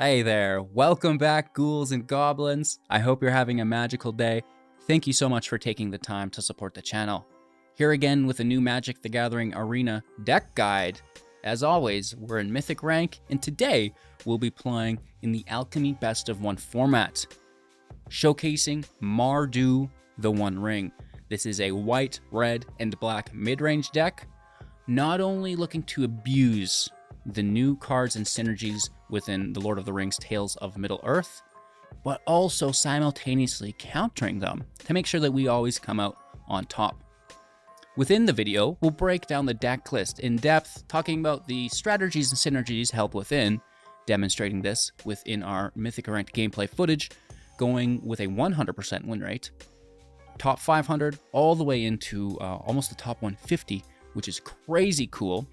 Hey there, welcome back ghouls and goblins. I hope you're having a magical day. Thank you so much for taking the time to support the channel. Here again with a new Magic the Gathering Arena deck guide. As always, we're in Mythic Rank, and today we'll be playing in the Alchemy Best of One format, showcasing Mardu the One Ring. This is a white, red, and black mid-range deck, not only looking to abuse the new cards and synergies within the Lord of the Rings Tales of Middle-earth, but also simultaneously countering them to make sure that we always come out on top. Within the video, we'll break down the deck list in depth, talking about the strategies and synergies held within, demonstrating this within our Mythic Rank gameplay footage, going with a 100% win rate, top 500, all the way into almost the top 150, which is crazy cool.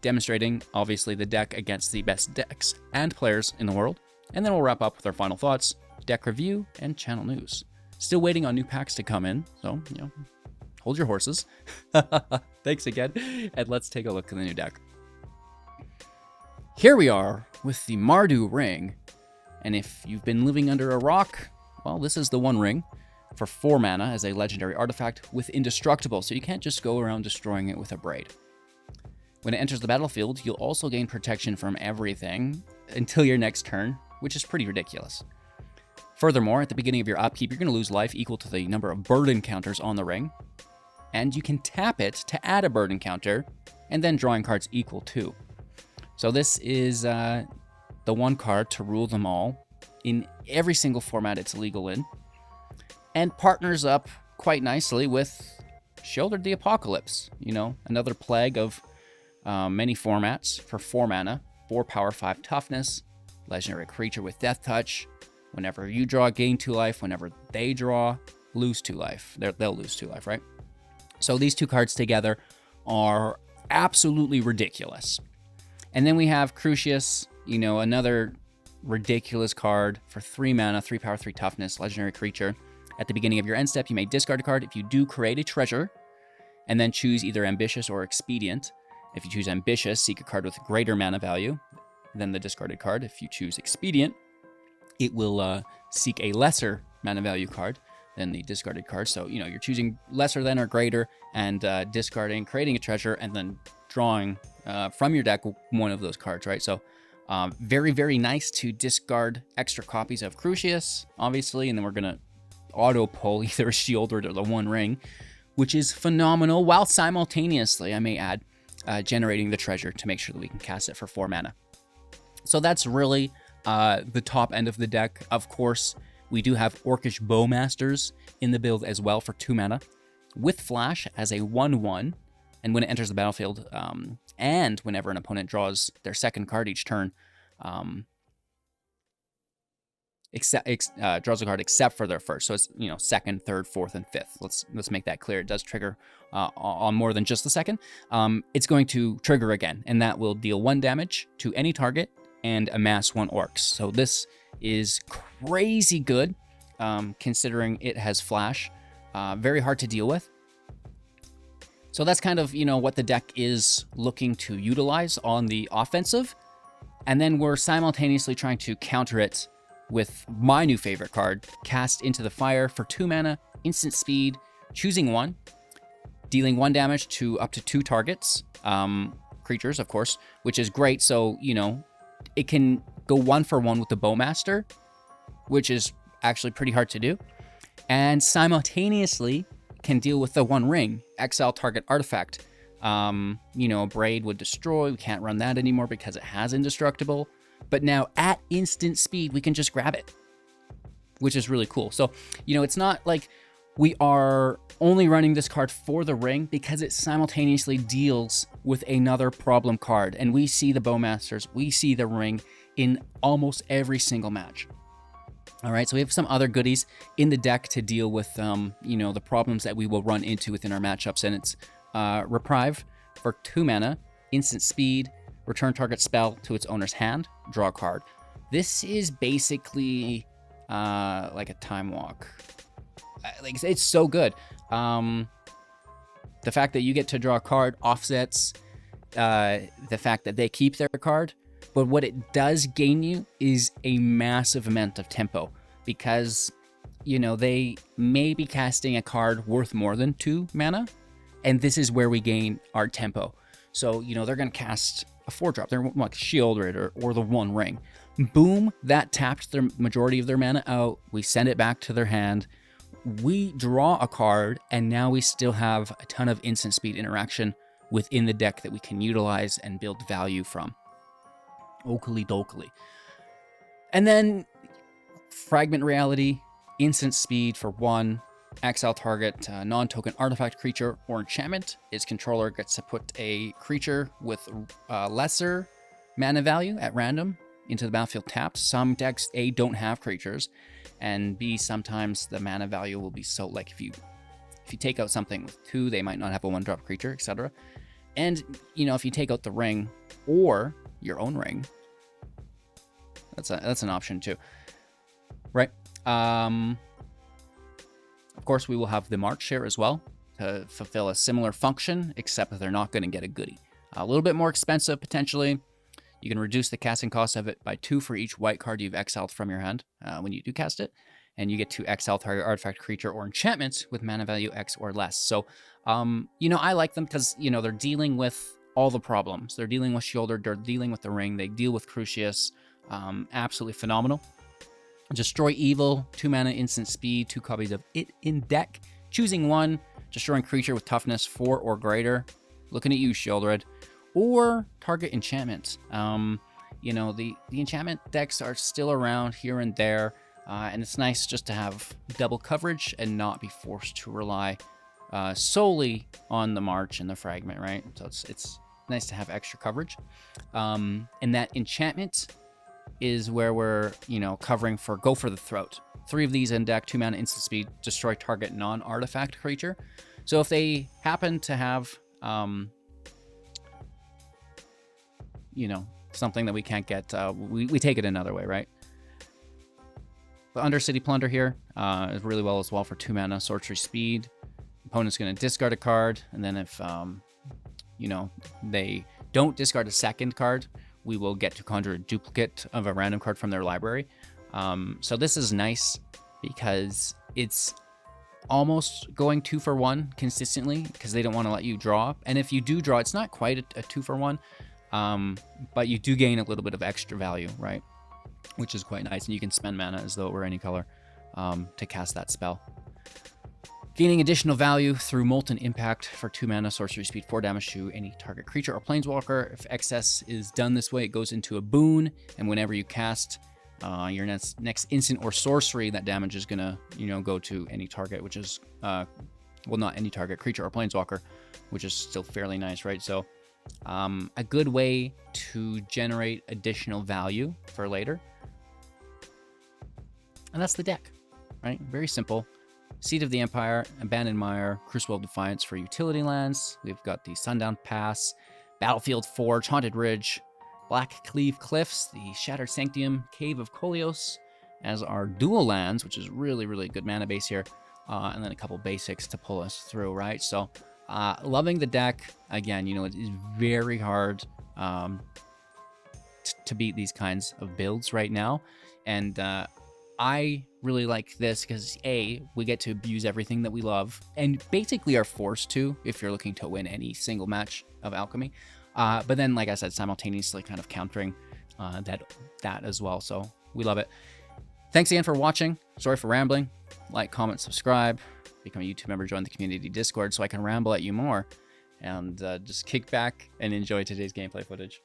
Demonstrating, obviously, the deck against the best decks and players in the world. And then we'll wrap up with our final thoughts, deck review, and channel news. Still waiting on new packs to come in, so, hold your horses. Thanks again, and let's take a look at the new deck. Here we are with the Mardu ring, and if you've been living under a rock, well, this is the One Ring for 4 mana as a legendary artifact with indestructible, so you can't just go around destroying it with a braid. When it enters the battlefield, you'll also gain protection from everything until your next turn, which is pretty ridiculous. Furthermore, at the beginning of your upkeep, you're going to lose life equal to the number of burden counters on the ring, and you can tap it to add a burden counter, and then drawing cards equal to. So this is the one card to rule them all in every single format it's legal in, and partners up quite nicely with Shattered the Apocalypse, another plague of many formats for 4 mana, 4 power, 5 toughness, legendary creature with death touch. Whenever you draw, gain 2 life. Whenever they draw, lose 2 life. They'll lose 2 life, right? So these two cards together are absolutely ridiculous. And then we have Crucius, another ridiculous card for 3 mana, 3 power, 3 toughness, legendary creature. At the beginning of your end step, you may discard a card. If you do, create a treasure, and then choose either Ambitious or Expedient. If you choose Ambitious, seek a card with greater mana value than the discarded card. If you choose Expedient, it will seek a lesser mana value card than the discarded card. So, you're choosing lesser than or greater and discarding, creating a treasure, and then drawing from your deck one of those cards, right? So, very, very nice to discard extra copies of Crucius, obviously, and then we're going to auto-pull either a Shield or the One Ring, which is phenomenal, while simultaneously, I may add, generating the treasure to make sure that we can cast it for 4 mana. So that's really the top end of the deck. Of course, we do have Orcish Bowmasters in the build as well for 2 mana, with Flash as a 1/1, and when it enters the battlefield, and whenever an opponent draws their second card each turn, draws a card except for their first. So it's second, third, fourth, and fifth. Let's make that clear. It does trigger on more than just the second. It's going to trigger again, and that will deal 1 damage to any target and amass 1 orcs. So this is crazy good, considering it has flash. Very hard to deal with. So that's kind of what the deck is looking to utilize on the offensive, and then we're simultaneously trying to counter it with my new favorite card, Cast into the Fire for 2 mana, instant speed, choosing 1, dealing 1 damage to up to 2 targets, creatures, of course, which is great. So, it can go 1-for-1 with the Bowmaster, which is actually pretty hard to do, and simultaneously can deal with the One Ring, exile target artifact. Braid would destroy. We can't run that anymore because it has indestructible. But now at instant speed, we can just grab it, which is really cool. So, it's not like we are only running this card for the ring, because it simultaneously deals with another problem card. And we see the Bowmasters, we see the ring in almost every single match. All right, so we have some other goodies in the deck to deal with, the problems that we will run into within our matchups. And it's Reprieve for 2 mana, instant speed, return target spell to its owner's hand, draw a card. This is basically like a Time Walk. It's so good. The fact that you get to draw a card offsets the fact that they keep their card. But what it does gain you is a massive amount of tempo, because, you know, they may be casting a card worth more than 2 mana, and this is where we gain our tempo. So, you know, they're going to cast a 4-drop. They're like Shieldred or the One Ring. Boom, that tapped their majority of their mana out. We send it back to their hand. We draw a card, and now we still have a ton of instant speed interaction within the deck that we can utilize and build value from. Oakley dokley. And then Fragment Reality, instant speed for 1. Exile target non-token artifact, creature, or enchantment. Its controller gets to put a creature with lesser mana value at random into the battlefield tapped. Some decks, A, don't have creatures, and B, sometimes the mana value will be so, like if you take out something with 2, they might not have a 1-drop creature, etc. And, you know, if you take out the ring or your own ring, that's an option too, right? Of course, we will have the March here as well to fulfill a similar function, except that they're not going to get a goodie. A little bit more expensive, potentially. You can reduce the casting cost of it by 2 for each white card you've exiled from your hand when you do cast it. And you get to exile target artifact, creature, or enchantment with mana value X or less. So, you know, I like them because, you know, they're dealing with all the problems. They're dealing with Shoulder, they're dealing with the ring, they deal with Crucius. Absolutely phenomenal. Destroy Evil, 2 mana, instant speed, 2 copies of it in deck. Choosing 1, destroying creature with toughness 4 or greater. Looking at you, Shieldred. Or target enchantment. You know, the enchantment decks are still around here and there, and it's nice just to have double coverage and not be forced to rely solely on the March and the Fragment, right? So it's nice to have extra coverage. And that enchantment is where we're, you know, covering for Go for the Throat. 3 of these in deck, 2 mana, instant speed, destroy target non-artifact creature. So if they happen to have, you know, something that we can't get, we take it another way, right? The Undercity Plunder here is really well as well for 2 mana, sorcery speed. Opponent's going to discard a card, and then if, you know, they don't discard a second card, we will get to conjure a duplicate of a random card from their library. So this is nice because it's almost going 2 for 1 consistently because they don't want to let you draw. And if you do draw, it's not quite a 2 for 1, but you do gain a little bit of extra value, right? Which is quite nice. And you can spend mana as though it were any color to cast that spell. Gaining additional value through Molten Impact for 2 mana, sorcery speed, 4 damage to any target creature or planeswalker. If excess is done this way, it goes into a boon, and whenever you cast your next instant or sorcery, that damage is gonna, you know, go to any target, which is well, not any target, creature or planeswalker, which is still fairly nice, right? So a good way to generate additional value for later. And that's the deck, right? Very simple. Seat of the Empire, Abandoned Mire, Crucible of Defiance for utility lands. We've got the Sundown Pass, Battlefield Forge, Haunted Ridge, Black Cleave Cliffs, the Shattered Sanctum, Cave of Kolios as our dual lands, which is really, really good mana base here. And then a couple basics to pull us through, right? So loving the deck. Again, you know, it is very hard to beat these kinds of builds right now. And I really like this because A, we get to abuse everything that we love and basically are forced to if you're looking to win any single match of Alchemy. But then, like I said, simultaneously kind of countering that as well. So we love it. Thanks again for watching. Sorry for rambling. Like, comment, subscribe, become a YouTube member, join the community Discord so I can ramble at you more. And just kick back and enjoy today's gameplay footage.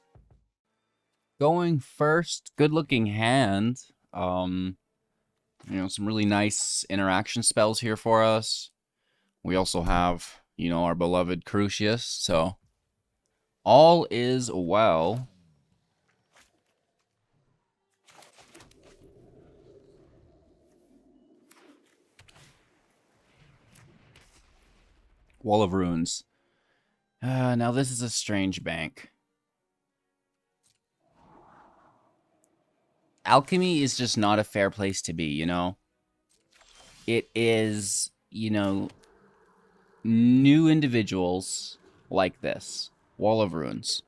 Going first, good looking hand. You know, some really nice interaction spells here for us. We also have, you know, our beloved Crucius, so all is well. Wall of Runes. Now this is a strange bank. Alchemy is just not a fair place to be, you know? It is, you know, new individuals like this. Wall of Runes.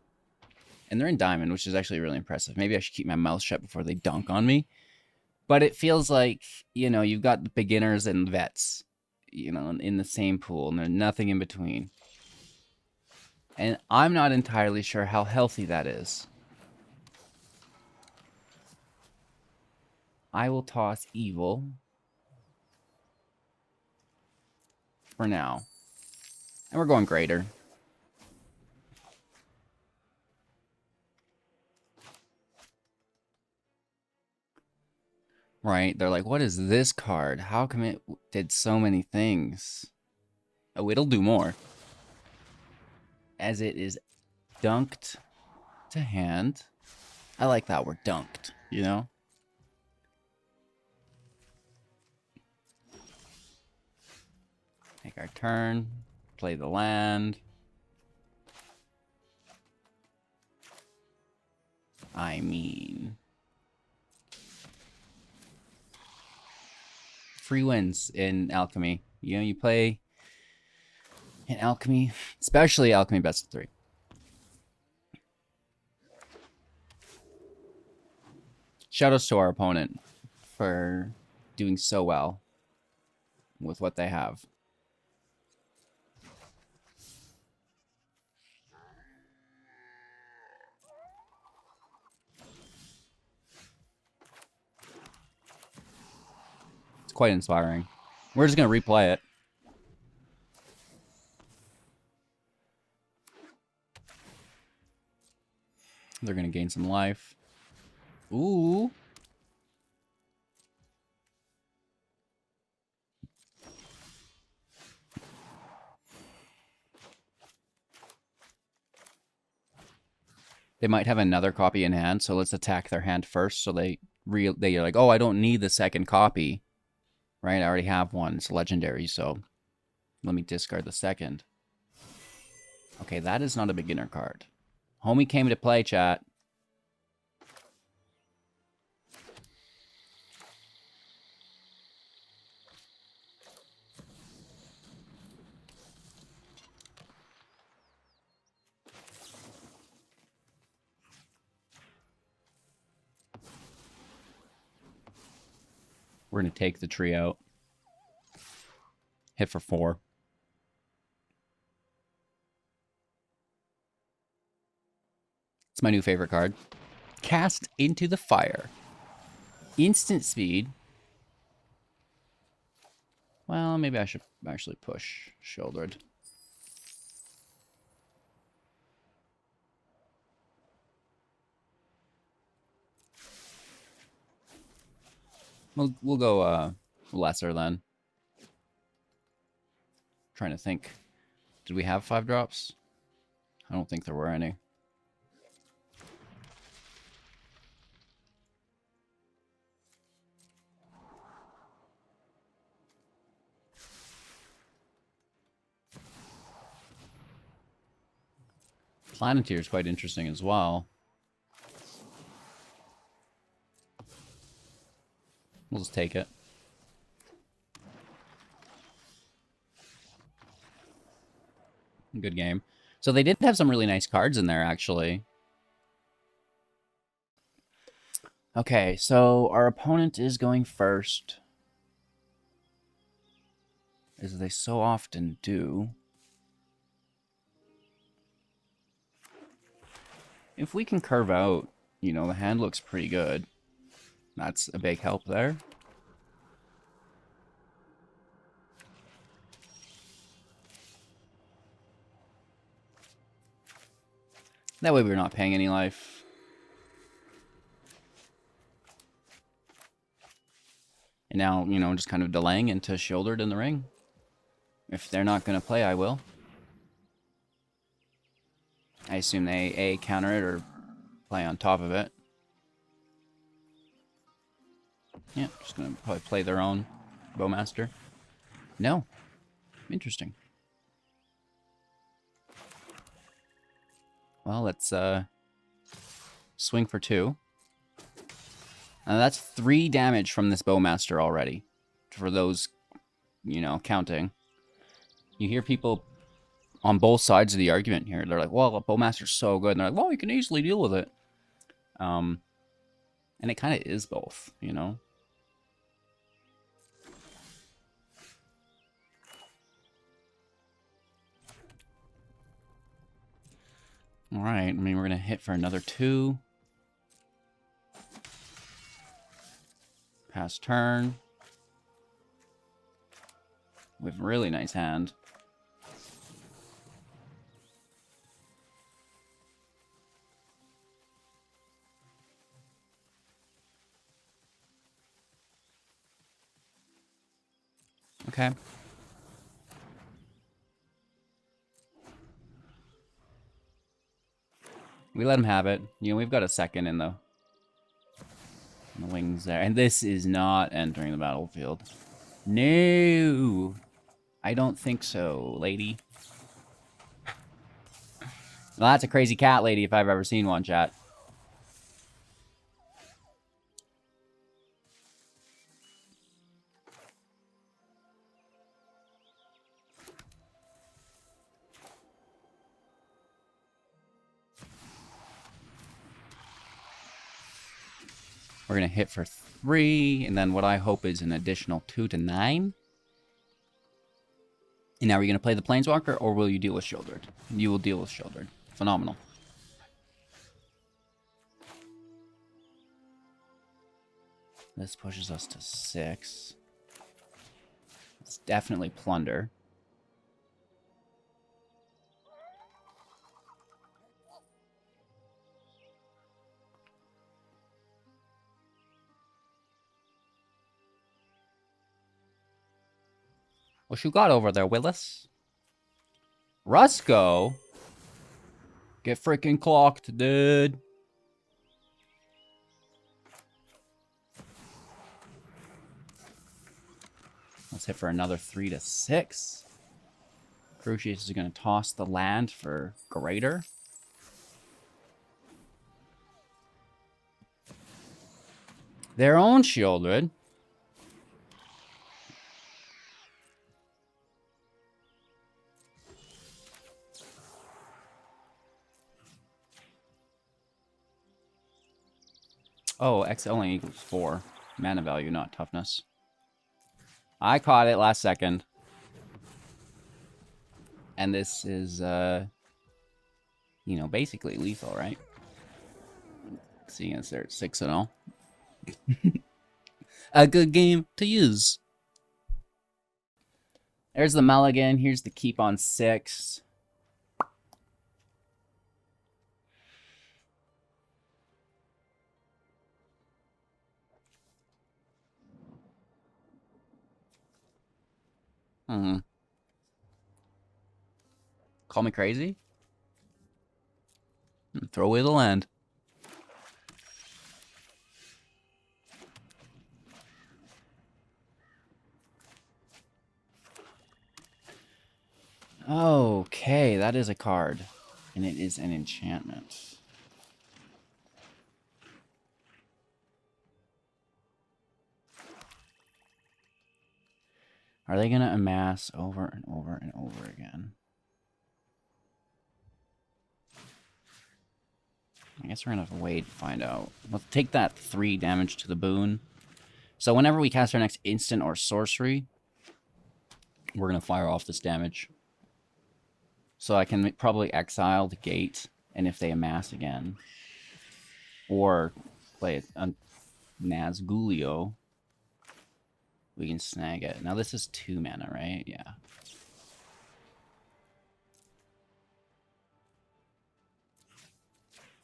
And they're in diamond, which is actually really impressive. Maybe I should keep my mouth shut before they dunk on me. But it feels like, you know, you've got beginners and vets, you know, in the same pool, and there's nothing in between. And I'm not entirely sure how healthy that is. I will toss evil for now. And we're going greater. Right? They're like, what is this card? How come it did so many things? Oh, it'll do more. As it is dunked to hand. I like that word, dunked, you know? Take our turn. Play the land. I mean... free wins in Alchemy. You know, you play in Alchemy, especially Alchemy Best of 3. Shoutouts to our opponent for doing so well with what they have. It's quite inspiring. We're just going to replay it. They're going to gain some life. Ooh. They might have another copy in hand, so let's attack their hand first. So they're like, oh, I don't need the second copy, right? I already have one. It's legendary, so let me discard the second. Okay, that is not a beginner card. Homie came to play, chat. We're going to take the tree out. Hit for 4. It's my new favorite card. Cast into the fire. Instant speed. Well, maybe I should actually push shouldered. We'll go lesser then. Trying to think. Did we have 5 drops? I don't think there were any. Planeteer is quite interesting as well. We'll just take it. Good game. So they did have some really nice cards in there, actually. Okay, so our opponent is going first. As they so often do. If we can curve out, you know, the hand looks pretty good. That's a big help there. That way we're not paying any life. And now, you know, just kind of delaying into shouldered in the ring. If they're not going to play, I will. I assume they A, counter it or play on top of it. Yeah, just going to probably play their own Bowmaster. No. Interesting. Well, let's swing for 2. That's 3 damage from this Bowmaster already. For those, you know, counting. You hear people on both sides of the argument here. They're like, well, Bowmaster's so good. And they're like, well, you can easily deal with it. And it kind of is both, you know? All right, I mean, we're going to hit for another 2. Pass turn. We have a really nice hand. Okay. We let him have it. You know, we've got a second in the wings there. And this is not entering the battlefield. No! I don't think so, lady. Well, that's a crazy cat lady if I've ever seen one, chat. We're going to hit for 3, and then what I hope is an additional 2 to 9. And now are you going to play the Planeswalker, or will you deal with Shieldred? You will deal with Shieldred. Phenomenal. This pushes us to 6. It's definitely Plunder. What you got over there, Willis? Rusco? Get freaking clocked, dude. Let's hit for another 3 to 6. Crucius is going to toss the land for greater. Their own Shieldred. Oh, X only equals 4. Mana value, not toughness. I caught it last second. And this is, you know, basically lethal, right? Seeing as they're at 6-0. A good game to use. There's the mulligan. Here's the keep on 6. Call me crazy? Throw away the land. Okay, that is a card. And it is an enchantment. Are they going to amass over and over and over again? I guess we're going to have to wait to find out. Let's take that 3 damage to the boon. So whenever we cast our next instant or sorcery, we're going to fire off this damage. So I can probably exile the gate, and if they amass again, or play a Nazgulio, we can snag it. Now this is 2 mana, right? Yeah.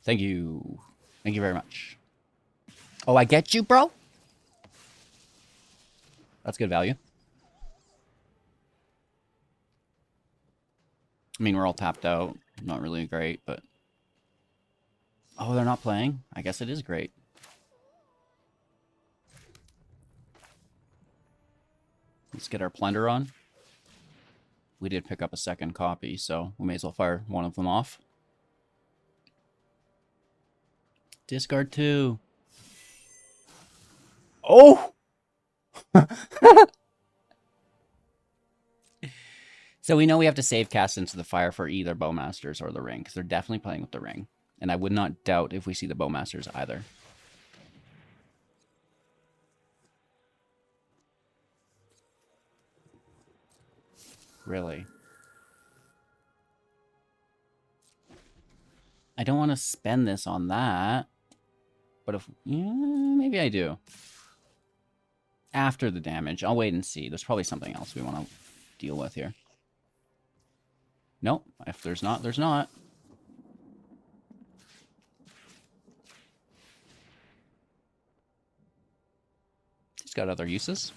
Thank you. Thank you very much. Oh, I get you, bro? That's good value. I mean, we're all tapped out. Not really great, but... Oh, they're not playing? I guess it is great. Let's get our Plunder on. We did pick up a second copy, so we may as well fire one of them off. Discard 2. Oh! So we know we have to save cast into the fire for either Bowmasters or the ring, because they're definitely playing with the ring. And I would not doubt if we see the Bowmasters either. Really. I don't want to spend this on that. But if... yeah, maybe I do. After the damage. I'll wait and see. There's probably something else we want to deal with here. Nope. If there's not, there's not. He's got other uses.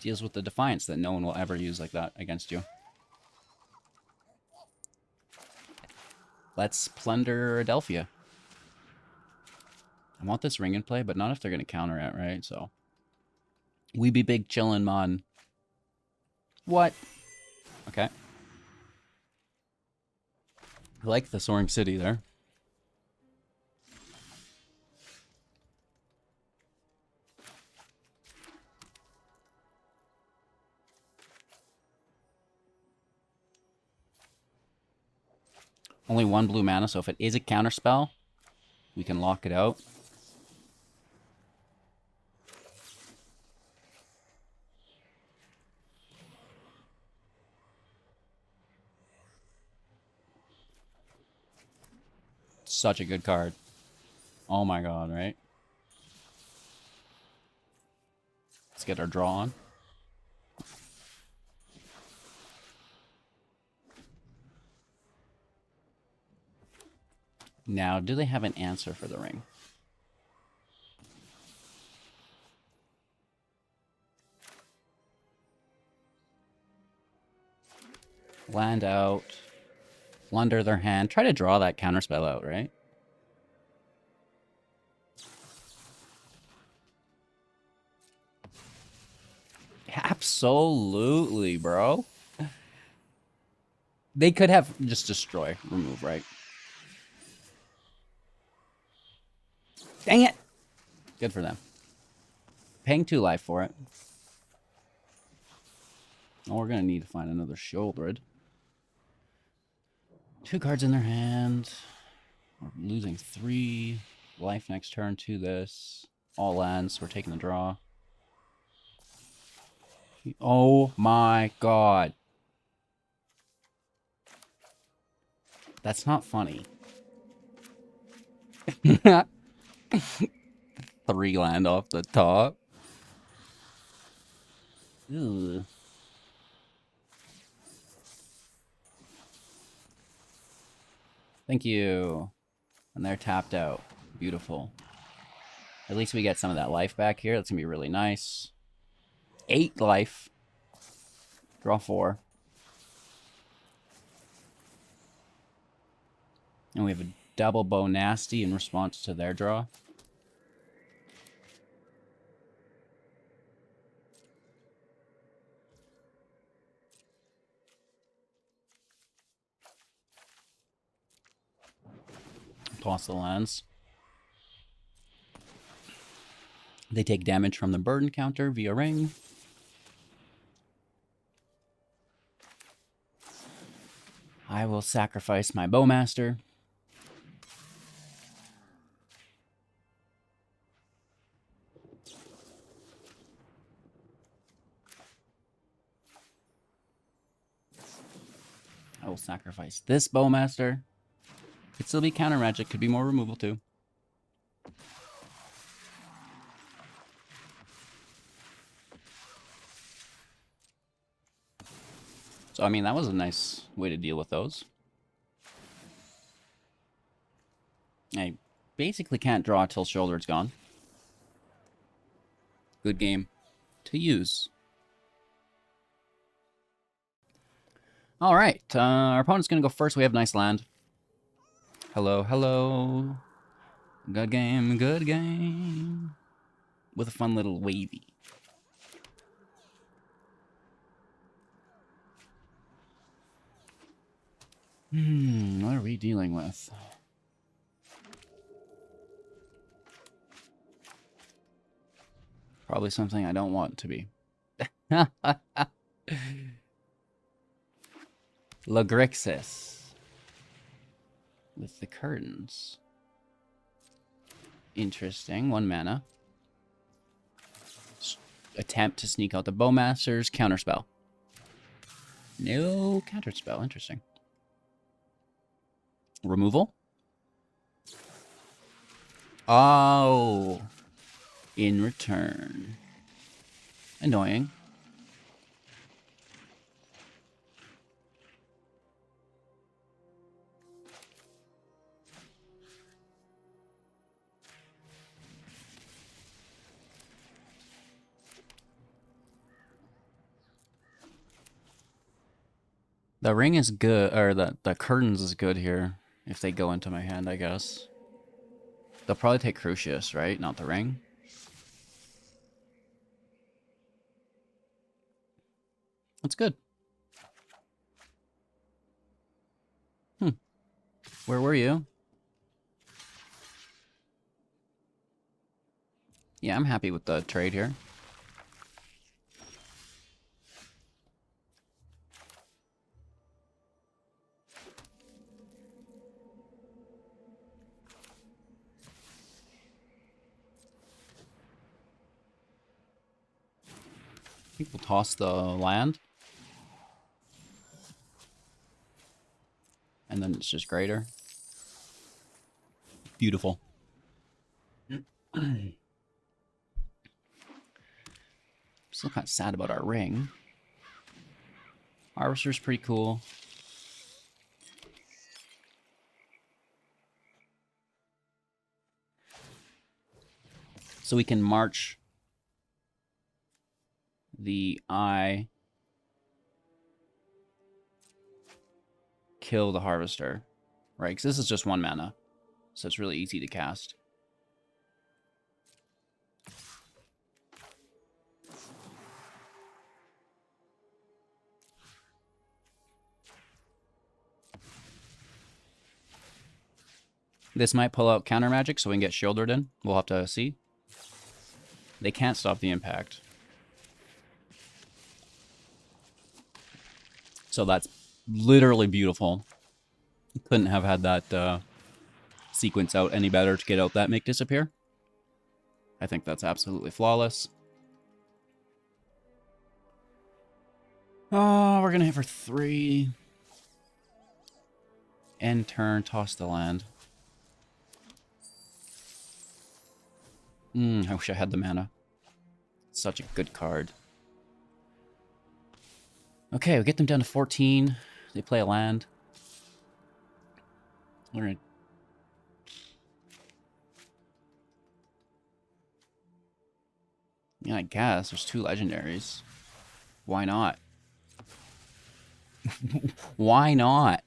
Deals with the defiance that no one will ever use like that against you. Let's plunder Adelphia. I want this ring in play, but not if they're going to counter it, right? So we be big chillin', man. What? Okay. I like the Soaring City there. Only one blue mana, so if it is a counter spell, we can lock it out. Such a good card. Oh my god, right? Let's get our draw on. Now, do they have an answer for the ring? Land out. Plunder their hand. Try to draw that counterspell out, right? Absolutely, bro. They could have just destroy, remove, right? Dang it! Good for them. Paying 2 life for it. Oh, we're going to need to find another Shieldred. 2 cards in their hand. We're losing 3 life next turn to this. All lands. We're taking the draw. Oh my god. That's not funny. 3 land off the top. Ew. Thank you. And they're tapped out. Beautiful. At least we get some of that life back here. That's going to be really nice. 8 life. Draw 4. And we have a double Bow Nasty in response to their draw. Toss the lands. They take damage from the burden counter via ring. I will sacrifice my Bowmaster. I will sacrifice this Bowmaster. Could still be counter magic, could be more removal too. So, I mean, that was a nice way to deal with those. I basically can't draw till Shoulder's gone. Good game to use. All right, our opponent's going to go first. We have nice land. Hello, hello. Good game, good game. With a fun little wavy. What are we dealing with? Probably something I don't want to be. Lagrixis. With the curtains. Interesting. 1 mana. Attempt to sneak out the Bowmasters. Counterspell. No counterspell. Interesting. Removal? Oh. In return. Annoying. The ring is good, or the curtains is good here, if they go into my hand, I guess. They'll probably take Crucius, right? Not the ring. That's good. Where were you? Yeah, I'm happy with the trade here. I think we'll toss the land. And then it's just greater. Beautiful. Still kind of sad about our ring. Harvester's pretty cool. So we can march the eye, kill the Harvester, right? Because this is just 1 mana, so it's really easy to cast. This might pull out counter magic so we can get shielded in. We'll have to see. They can't stop the impact. So that's literally beautiful. Couldn't have had that sequence out any better to get out that make disappear. I think that's absolutely flawless. Oh, we're going to hit for 3. End turn, toss the land. I wish I had the mana. Such a good card. Okay, we get them down to 14. They play a land. We're gonna... Yeah, I guess. There's 2 legendaries. Why not? Why not?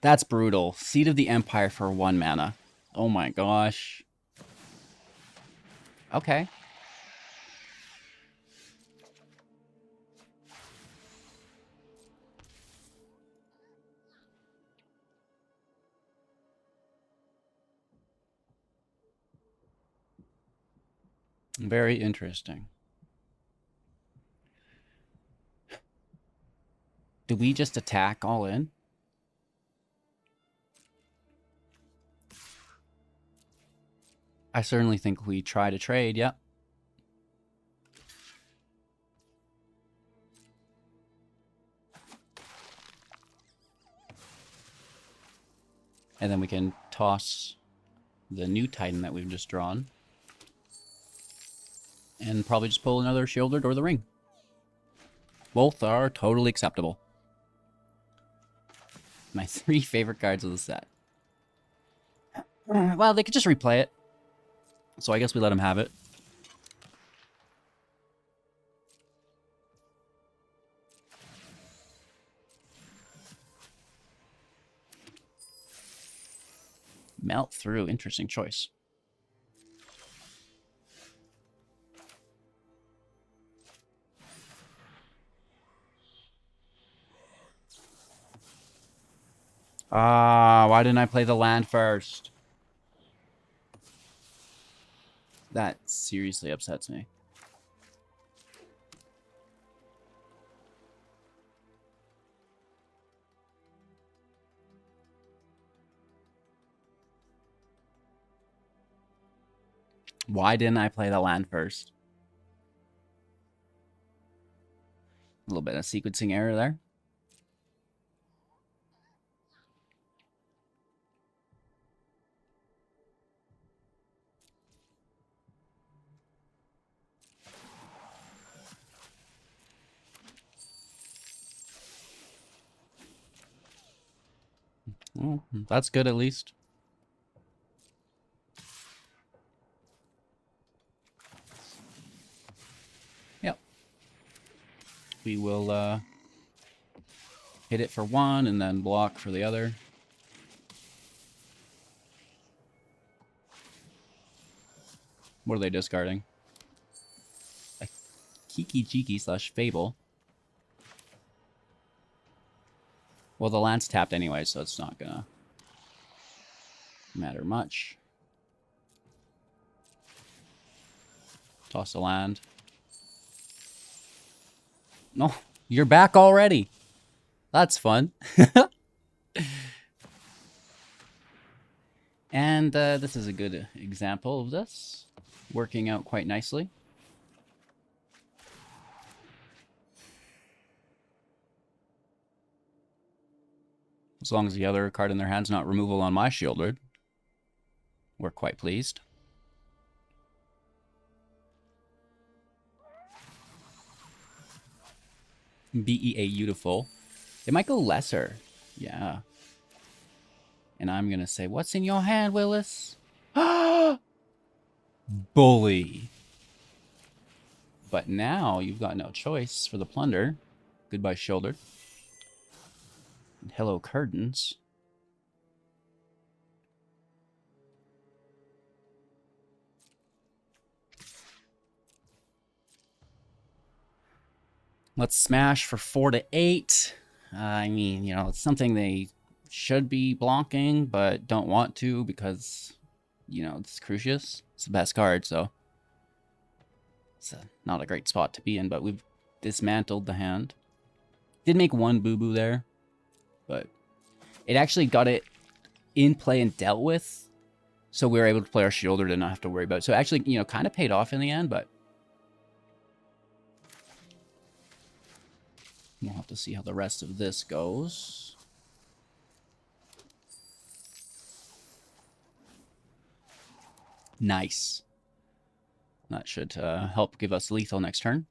That's brutal. Seed of the Empire for 1 mana. Oh my gosh. Okay. Very interesting. Do we just attack all in? I certainly think we try to trade, yep. And then we can toss the new Titan that we've just drawn. And probably just pull another Shielded or the Ring. Both are totally acceptable. My 3 favorite cards of the set. Well, they could just replay it. So I guess we let them have it. Melt through. Interesting choice. Ah, why didn't I play the land first? That seriously upsets me. Why didn't I play the land first? A little bit of sequencing error there. Well, that's good at least. Yep. We will hit it for one and then block for the other. What are they discarding? A Kiki-Jiki/Fable. Well, the land's tapped anyway, so it's not gonna matter much. Toss a land. No, you're back already. That's fun. And this is a good example of this. Working out quite nicely. As long as the other card in their hand's not removal on my shielded, we're quite pleased. Beautiful. They might go lesser. Yeah. And I'm going to say, what's in your hand, Willis? Bully. But now you've got no choice for the plunder. Goodbye, shoulder. And hello, curtains. Let's smash for 4 to 8. I mean, you know, it's something they should be blocking, but don't want to because, you know, it's Crucius. It's the best card, so it's not a great spot to be in, but we've dismantled the hand. Did make one boo-boo there, but it actually got it in play and dealt with, so we were able to play our shielder to not have to worry about it. So actually, you know, kind of paid off in the end, but we'll have to see how the rest of this goes. Nice. That should help give us lethal next turn.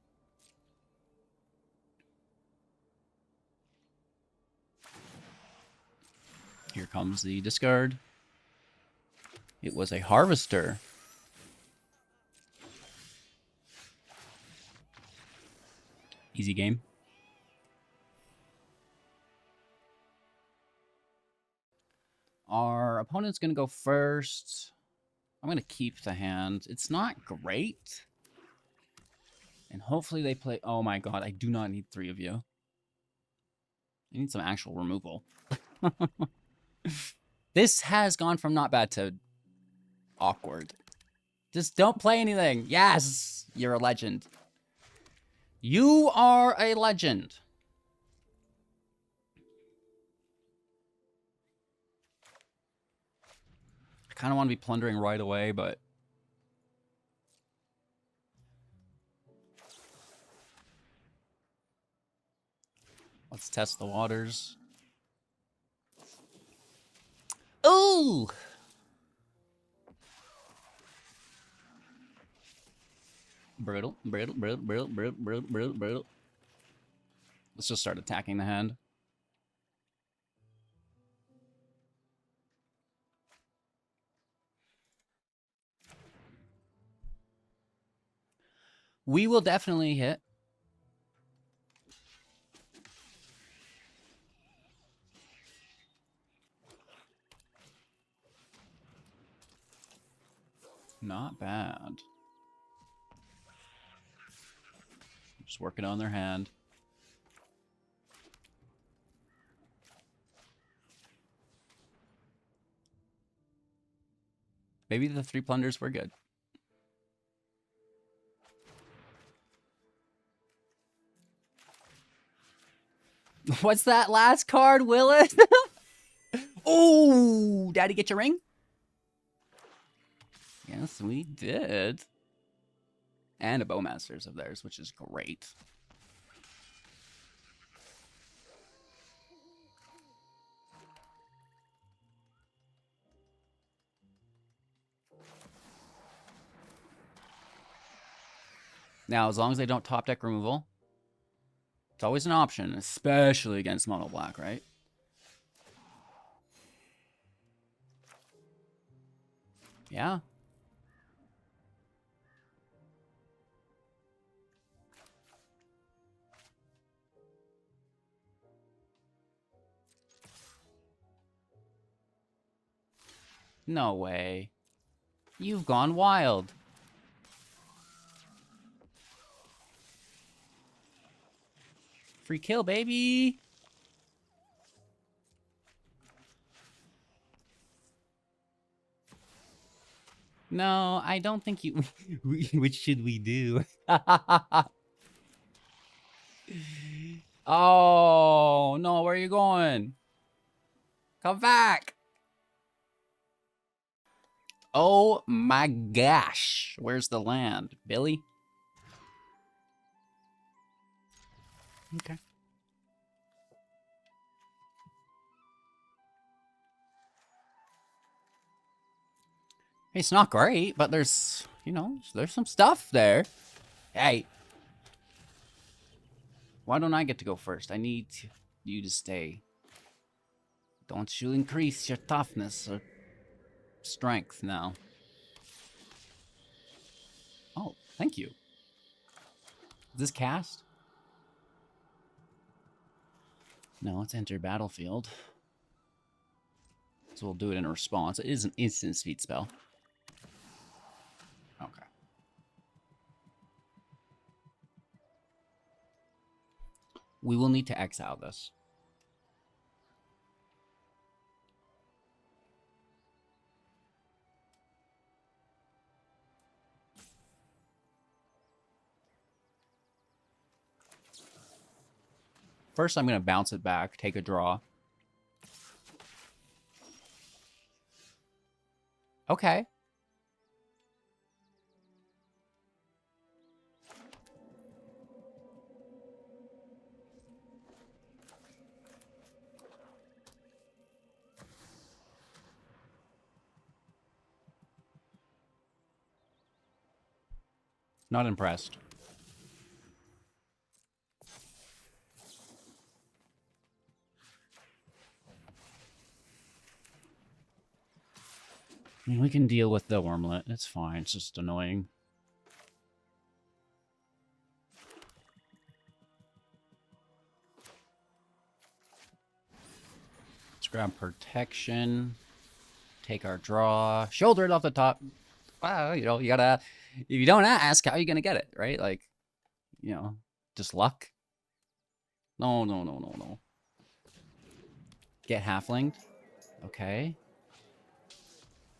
Here comes the discard. It was a harvester. Easy game. Our opponent's going to go first. I'm going to keep the hand. It's not great. And hopefully they play... Oh my god, I do not need 3 of you. I need some actual removal. This has gone from not bad to awkward. Just don't play anything. Yes! You're a legend. You are a legend. I kind of want to be plundering right away, but... let's test the waters. Ooh! Brutal, brutal, brutal, brutal, brutal, brutal, brutal, brutal. Let's just start attacking the hand. We will definitely hit. Not bad. Just working on their hand. Maybe the 3 plunders were good. What's that last card, Willis? Oh, Daddy, get your ring? Yes, we did. And a Bowmasters of theirs, which is great. Now, as long as they don't top deck removal, it's always an option, especially against mono black, right? Yeah. No way. You've gone wild. Free kill, baby. No, I don't think you... Which should we do? Oh, no, where are you going? Come back. Oh my gosh. Where's the land? Billy? Okay. It's not great, but there's, you know, there's some stuff there. Hey. Why don't I get to go first? I need you to stay. Don't you increase your toughness or strength now. Oh, thank you. Is this cast? No, it's enter battlefield. So we'll do it in response. It is an instant speed spell. Okay. We will need to exile this. First, I'm going to bounce it back, take a draw. Okay. Not impressed. I mean, we can deal with the wormlet. It's fine. It's just annoying. Let's grab protection. Take our draw. Shoulder it off the top. Well, you know, you gotta... If you don't ask, how are you gonna get it, right? Like, you know, just luck. No, no, no, no, no. Get halflinged. Okay.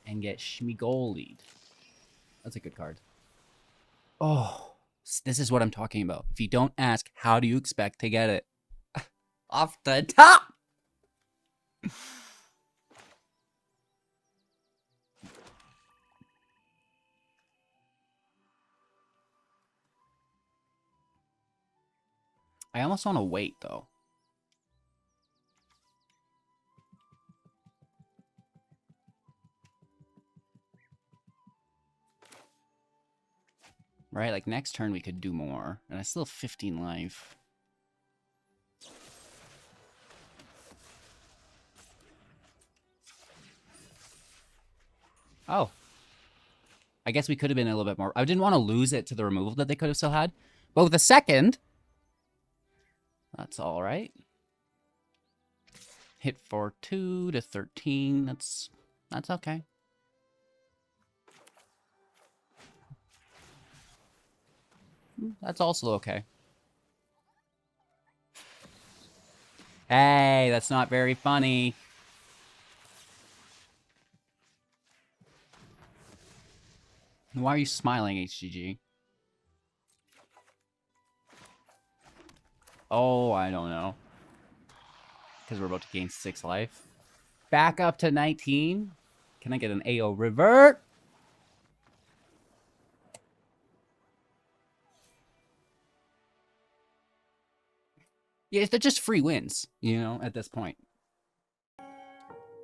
And get Shmigolied. That's a good card. Oh, this is what I'm talking about. If you don't ask, how do you expect to get it? Off the top! I almost want to wait, though. Right, like next turn we could do more. And I still have 15 life. Oh. I guess we could have been a little bit more... I didn't want to lose it to the removal that they could have still had. But with the second... That's all right. Hit for 2 to 13. That's okay. That's also okay. Hey, that's not very funny. Why are you smiling, HGG? Oh, I don't know. Because we're about to gain 6 life. Back up to 19. Can I get an AO revert? Yeah, they're just free wins, you know, at this point.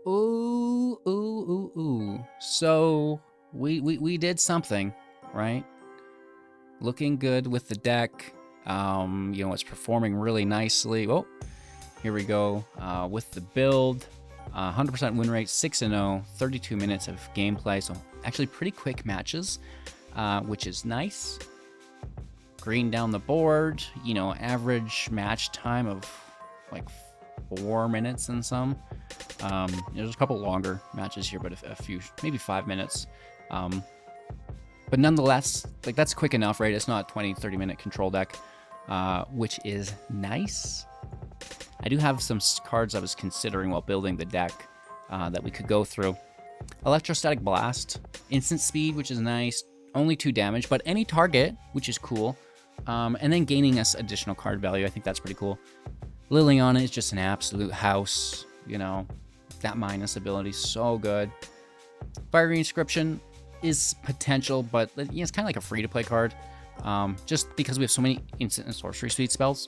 Ooh, ooh, ooh, ooh. So we did something, right? Looking good with the deck. You know, it's performing really nicely. Oh, here we go. With the build, 100% win rate, 6-0, 32 minutes of gameplay. So actually pretty quick matches, which is nice. Green down the board, you know, average match time of like 4 minutes and some. There's a couple longer matches here, but a few, maybe 5 minutes. But nonetheless, like that's quick enough, right? It's not a 20-30 minute control deck, which is nice. I do have some cards I was considering while building the deck that we could go through. Electrostatic Blast, instant speed, which is nice. Only 2 damage, but any target, which is cool. And then gaining us additional card value. I think that's pretty cool. Liliana is just an absolute house, you know. That minus ability, so good. Fiery Inscription is potential, but you know, it's kind of like a free-to-play card. Just because we have so many instant and sorcery speed spells,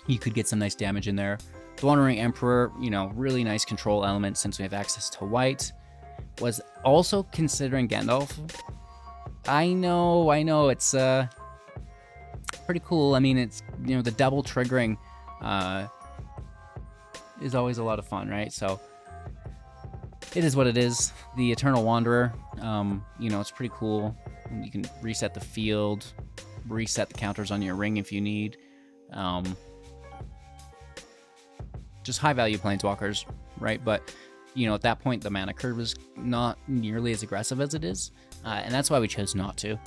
you could get some nice damage in there. The Wandering Emperor, you know, really nice control element since we have access to white. Was also considering Gandalf. I know, it's pretty cool. I mean, it's, you know, the double triggering is always a lot of fun, right? So it is what it is. The Eternal Wanderer, you know, it's pretty cool. You can reset the field, reset the counters on your ring if you need. Just high value planeswalkers, right? But, you know, at that point, the mana curve is not nearly as aggressive as it is. And that's why we chose not to.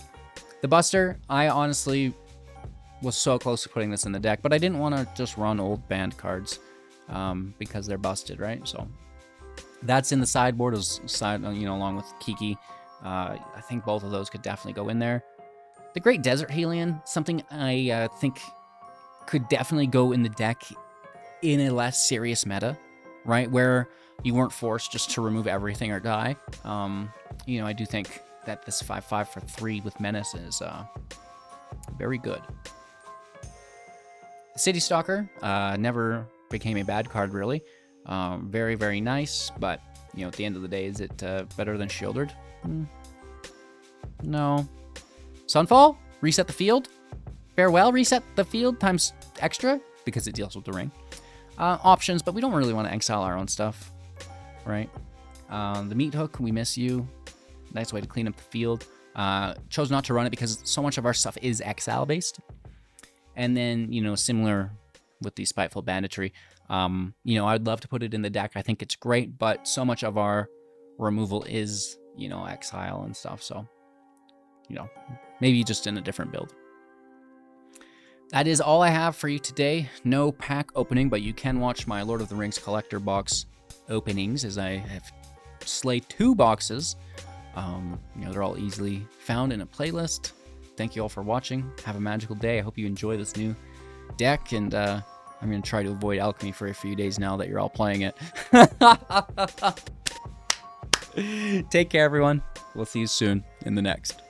The Buster, I honestly was so close to putting this in the deck, but I didn't want to just run old banned cards because they're busted, right? So that's in the sideboard, you know, along with Kiki. I think both of those could definitely go in there. The Great Desert Hellion, something I think could definitely go in the deck in a less serious meta, right? Where you weren't forced just to remove everything or die. You know, I do think that this 5/5 for 3 with Menace is very good. City Stalker never became a bad card, really. Very, very nice, but, you know, at the end of the day, is it better than Shieldred? No. Sunfall? Reset the field? Farewell, reset the field times extra, because it deals with the ring. Options, but we don't really want to exile our own stuff, right? The Meat Hook, we miss you. Nice way to clean up the field. Chose not to run it because so much of our stuff is exile-based. And then, you know, similar with the Spiteful Banditry. You know, I'd love to put it in the deck. I think it's great, but so much of our removal is, you know, exile and stuff. So, you know, maybe just in a different build. That is all I have for you today. No pack opening, but you can watch my Lord of the Rings collector box openings as I have slayed 2 boxes. You know, they're all easily found in a playlist. Thank you all for watching. Have a magical day. I hope you enjoy this new deck, and I'm going to try to avoid alchemy for a few days now that you're all playing it. Take care, everyone. We'll see you soon in the next.